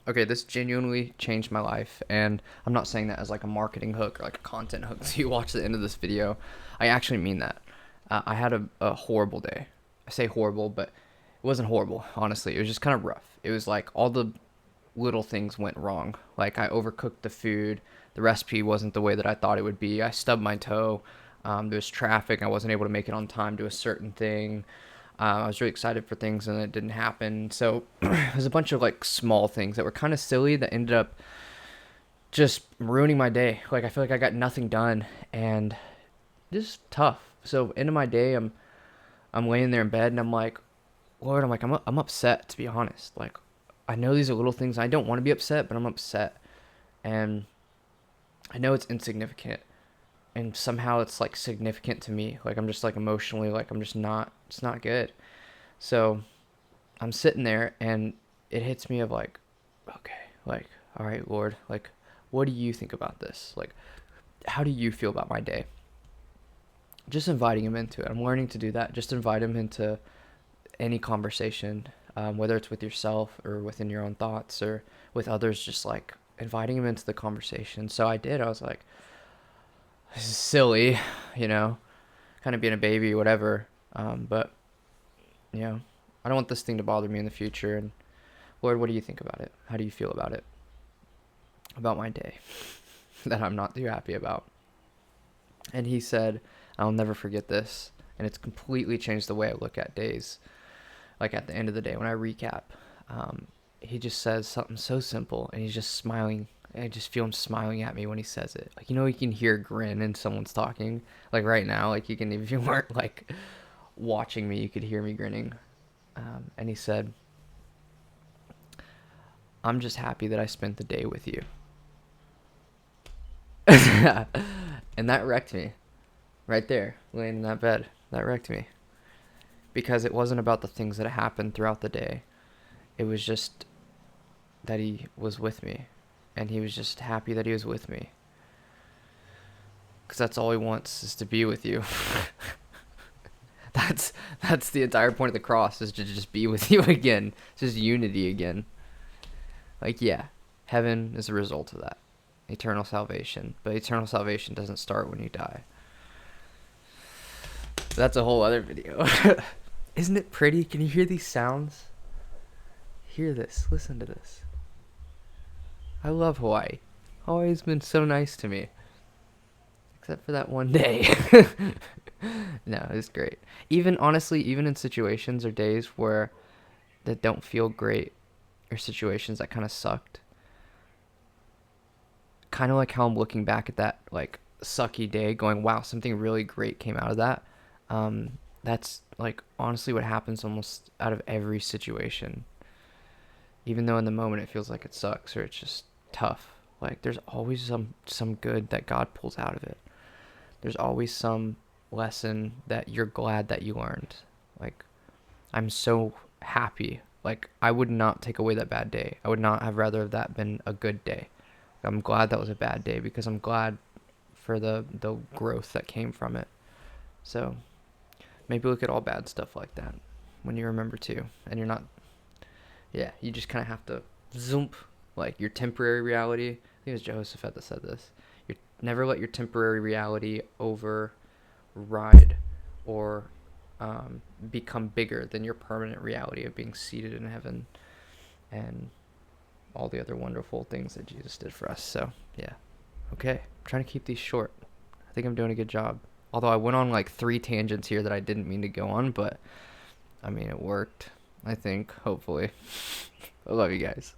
Okay, this genuinely changed my life, and I'm not saying that as like a marketing hook or like a content hook so you watch the end of this video. I actually mean that. I had a horrible day. I say horrible, but it wasn't horrible, honestly. It was just kind of rough. It was like all the little things went wrong. Like I overcooked the food, the recipe wasn't the way that I thought it would be. I stubbed my toe. There was traffic. I wasn't able to make it on time to a certain thing. I was really excited for things and it didn't happen. So there's a bunch of like small things that were kind of silly that ended up just ruining my day. Like I feel like I got nothing done and just tough. So end of my day, I'm laying there in bed and I'm like, Lord, I'm upset to be honest. Like I know these are little things. I don't want to be upset, but I'm upset, and I know it's insignificant, and somehow it's like significant to me. Like I'm just like emotionally, like I'm just not. It's not good. So I'm sitting there and it hits me of like, okay, like, all right, Lord, like, what do you think about this? Like, how do you feel about my day? Just inviting him into it. I'm learning to do that. Just invite him into any conversation, whether it's with yourself or within your own thoughts or with others, just like inviting him into the conversation. So I did. I was like, this is silly, you know, kind of being a baby or whatever. But, you know, I don't want this thing to bother me in the future. And Lord, what do you think about it? How do you feel about it? About my day that I'm not too happy about. And he said, I'll never forget this. And it's completely changed the way I look at days. Like at the end of the day, when I recap, um, he just says something so simple and he's just smiling. I just feel him smiling at me when he says it. Like, you know, you can hear a grin in someone's talking. Like right now, like you can, if you weren't like watching me, you could hear me grinning. And he said, I'm just happy that I spent the day with you. And that wrecked me right there, laying in that bed. That wrecked me because it wasn't about the things that happened throughout the day. It was just that he was with me, and he was just happy that he was with me. Because that's all he wants is to be with you. that's that's the entire point of the cross is to just be with you again. It's just unity again. Like yeah, heaven is a result of that. Eternal salvation. But eternal salvation doesn't start when you die. That's a whole other video. Isn't it pretty? Can you hear these sounds? Hear this. Listen to this. I love Hawaii. Hawaii's been so nice to me. Except for that one day. No, it's great. Even, honestly, even in situations or days where that don't feel great, or situations that kind of sucked, kind of like how I'm looking back at that, like, sucky day, going, wow, something really great came out of that. That's, like, honestly what happens almost out of every situation. Even though in the moment it feels like it sucks or it's just tough. Like, there's always some good that God pulls out of it. There's always some lesson that you're glad that you learned. Like, I'm so happy. Like, I would not take away that bad day. I would not have rather have that been a good day. I'm glad that was a bad day because I'm glad for the growth that came from it. So maybe look at all bad stuff like that when you remember to, and you're not. Yeah, you just kind of have to zoom, like your temporary reality. I think it was Jehoshaphat that said this. You never let your temporary reality override or become bigger than your permanent reality of being seated in heaven and all the other wonderful things that Jesus did for us. So, yeah. Okay. I'm trying to keep these short. I think I'm doing a good job. Although I went on like 3 tangents here that I didn't mean to go on, but I mean, it worked. I think, hopefully. I love you guys.